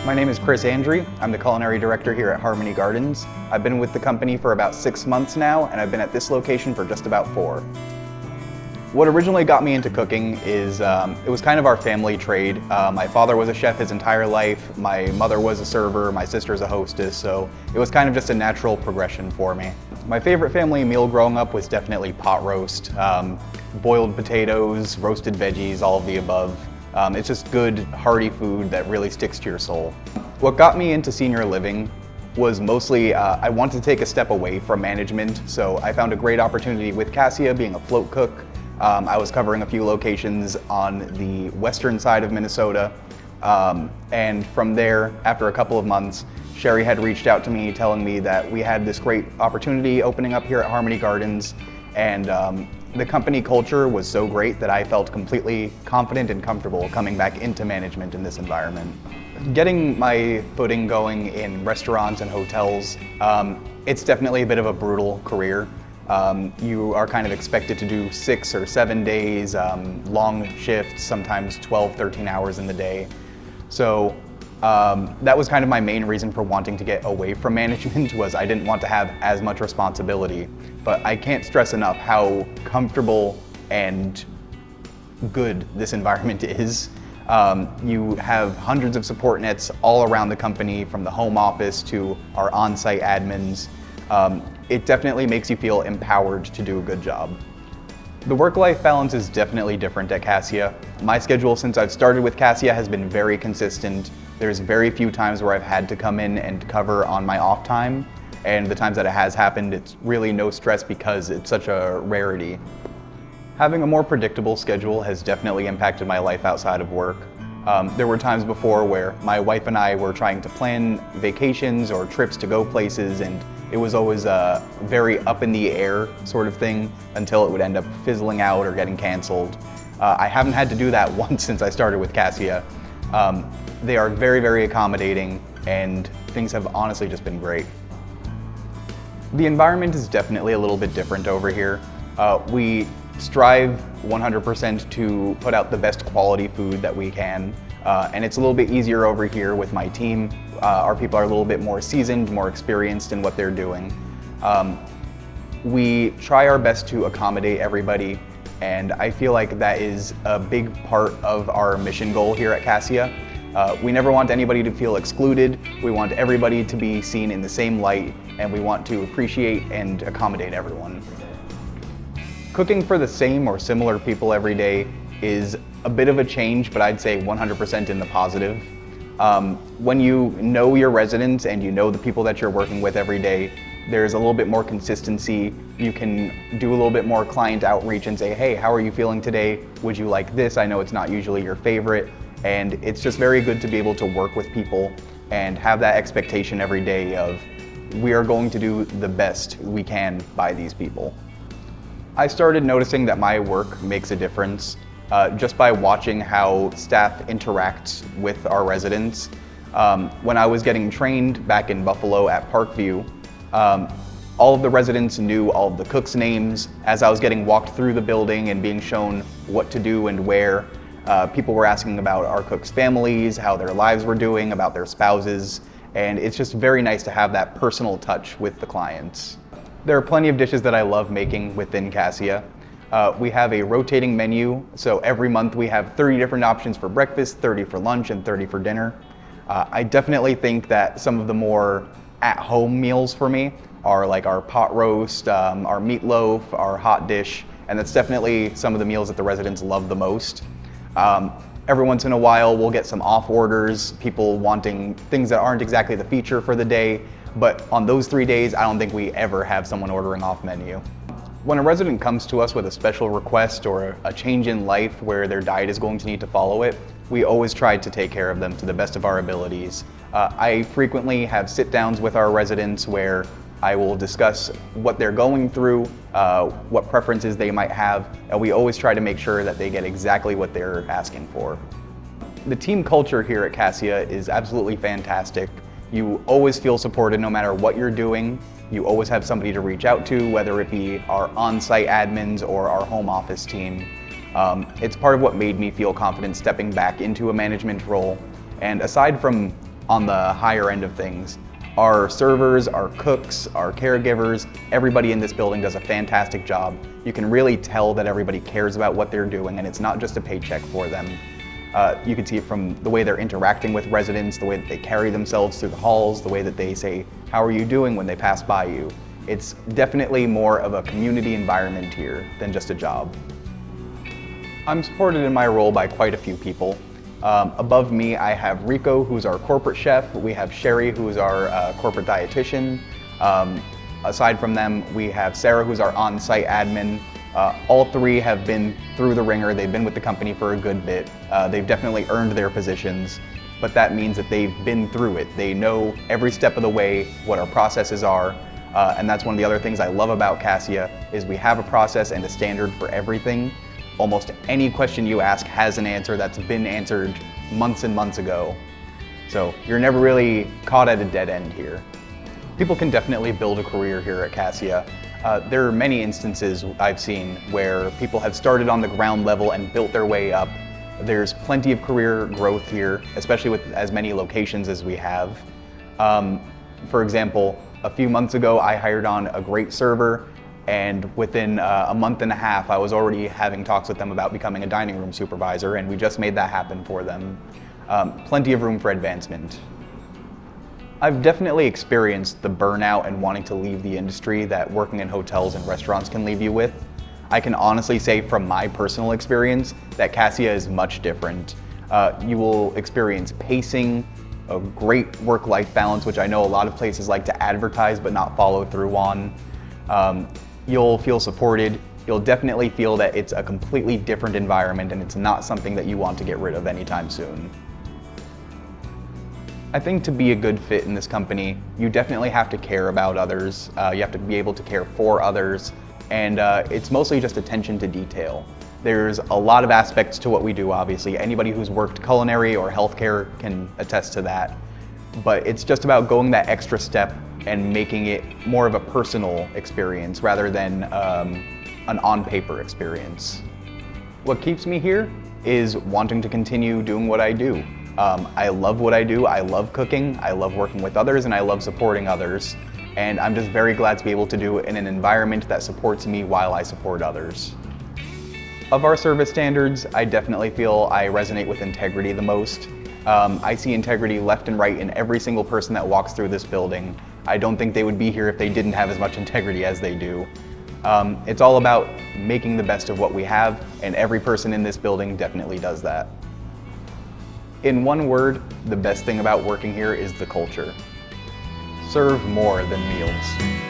My name is Chris Andry. I'm the culinary director here at Harmony Gardens. I've been with the company for about 6 months now, and I've been at this location for just about 4. What originally got me into cooking is it was kind of our family trade. My father was a chef his entire life, my mother was a server, my sister's a hostess, so it was kind of just a natural progression for me. My favorite family meal growing up was definitely pot roast, boiled potatoes, roasted veggies, all of the above. It's just good, hearty food that really sticks to your soul. What got me into senior living was mostly I wanted to take a step away from management, so I found a great opportunity with Cassia being a float cook. I was covering a few locations on the western side of Minnesota, and from there, after a couple of months, Sherry had reached out to me telling me that we had this great opportunity opening up here at Harmony Gardens, and the company culture was so great that I felt completely confident and comfortable coming back into management in this environment. Getting my footing going in restaurants and hotels, it's definitely a bit of a brutal career. You are kind of expected to do 6 or 7 days, long shifts, sometimes 12, 13 hours in the day. So that was kind of my main reason for wanting to get away from management was I didn't want to have as much responsibility. But I can't stress enough how comfortable and good this environment is. You have hundreds of support nets all around the company, from the home office to our on-site admins. It definitely makes you feel empowered to do a good job. The work-life balance is definitely different at Cassia. My schedule since I've started with Cassia has been very consistent. There's very few times where I've had to come in and cover on my off time, and the times that it has happened, it's really no stress because it's such a rarity. Having a more predictable schedule has definitely impacted my life outside of work. There were times before where my wife and I were trying to plan vacations or trips to go places, and it was always a very up in the air sort of thing until it would end up fizzling out or getting canceled. I haven't had to do that once since I started with Cassia. They are very, very accommodating, and things have honestly just been great. The environment is definitely a little bit different over here. We strive 100% to put out the best quality food that we can, and it's a little bit easier over here with my team. Our people are a little bit more seasoned, more experienced in what they're doing. We try our best to accommodate everybody, and I feel like that is a big part of our mission goal here at Cassia. We never want anybody to feel excluded. We want everybody to be seen in the same light, and we want to appreciate and accommodate everyone. Cooking for the same or similar people every day is a bit of a change, but I'd say 100% in the positive. When you know your residents and you know the people that you're working with every day, there's a little bit more consistency. You can do a little bit more client outreach and say, hey, how are you feeling today? Would you like this? I know it's not usually your favorite. And it's just very good to be able to work with people and have that expectation every day of, we are going to do the best we can by these people. I started noticing that my work makes a difference just by watching how staff interacts with our residents. When I was getting trained back in Buffalo at Parkview, all of the residents knew all of the cooks' names. As I was getting walked through the building and being shown what to do and where, people were asking about our cooks' families, how their lives were doing, about their spouses, and it's just very nice to have that personal touch with the clients. There are plenty of dishes that I love making within Cassia. We have a rotating menu, so every month we have 30 different options for breakfast, 30 for lunch, and 30 for dinner. I definitely think that some of the more at-home meals for me are like our pot roast, our meatloaf, our hot dish, and that's definitely some of the meals that the residents love the most. Every once in a while we'll get some off orders, people wanting things that aren't exactly the feature for the day, but on those 3 days I don't think we ever have someone ordering off menu. When a resident comes to us with a special request or a change in life where their diet is going to need to follow it, we always try to take care of them to the best of our abilities. I frequently have sit-downs with our residents where I will discuss what they're going through, what preferences they might have, and we always try to make sure that they get exactly what they're asking for. The team culture here at Cassia is absolutely fantastic. You always feel supported no matter what you're doing. You always have somebody to reach out to, whether it be our on-site admins or our home office team. It's part of what made me feel confident stepping back into a management role. And aside from on the higher end of things. Our servers, our cooks, our caregivers, everybody in this building does a fantastic job. You can really tell that everybody cares about what they're doing and it's not just a paycheck for them. You can see it from the way they're interacting with residents, the way that they carry themselves through the halls, the way that they say, "How are you doing?" when they pass by you. It's definitely more of a community environment here than just a job. I'm supported in my role by quite a few people. Above me, I have Rico, who's our corporate chef. We have Sherry, who's our corporate dietitian. Aside from them, we have Sarah, who's our on-site admin. All three have been through the ringer. They've been with the company for a good bit. They've definitely earned their positions, but that means that they've been through it. They know every step of the way what our processes are, and that's one of the other things I love about Cassia, is we have a process and a standard for everything. Almost any question you ask has an answer that's been answered months and months ago. So you're never really caught at a dead end here. People can definitely build a career here at Cassia. There are many instances I've seen where people have started on the ground level and built their way up. There's plenty of career growth here, especially with as many locations as we have. For example, a few months ago, I hired on a great server, and within a month and a half, I was already having talks with them about becoming a dining room supervisor, and we just made that happen for them. Plenty of room for advancement. I've definitely experienced the burnout and wanting to leave the industry that working in hotels and restaurants can leave you with. I can honestly say from my personal experience that Cassia is much different. You will experience pacing, a great work-life balance, which I know a lot of places like to advertise but not follow through on. You'll feel supported. You'll definitely feel that it's a completely different environment and it's not something that you want to get rid of anytime soon. I think to be a good fit in this company, you definitely have to care about others. You have to be able to care for others, and it's mostly just attention to detail. There's a lot of aspects to what we do, obviously. Anybody who's worked culinary or healthcare can attest to that. But it's just about going that extra step and making it more of a personal experience rather than an on-paper experience. What keeps me here is wanting to continue doing what I do. I love what I do, I love cooking, I love working with others, and I love supporting others. And I'm just very glad to be able to do it in an environment that supports me while I support others. Of our service standards, I definitely feel I resonate with integrity the most. I see integrity left and right in every single person that walks through this building. I don't think they would be here if they didn't have as much integrity as they do. It's all about making the best of what we have, and every person in this building definitely does that. In one word, the best thing about working here is the culture. Serve more than meals.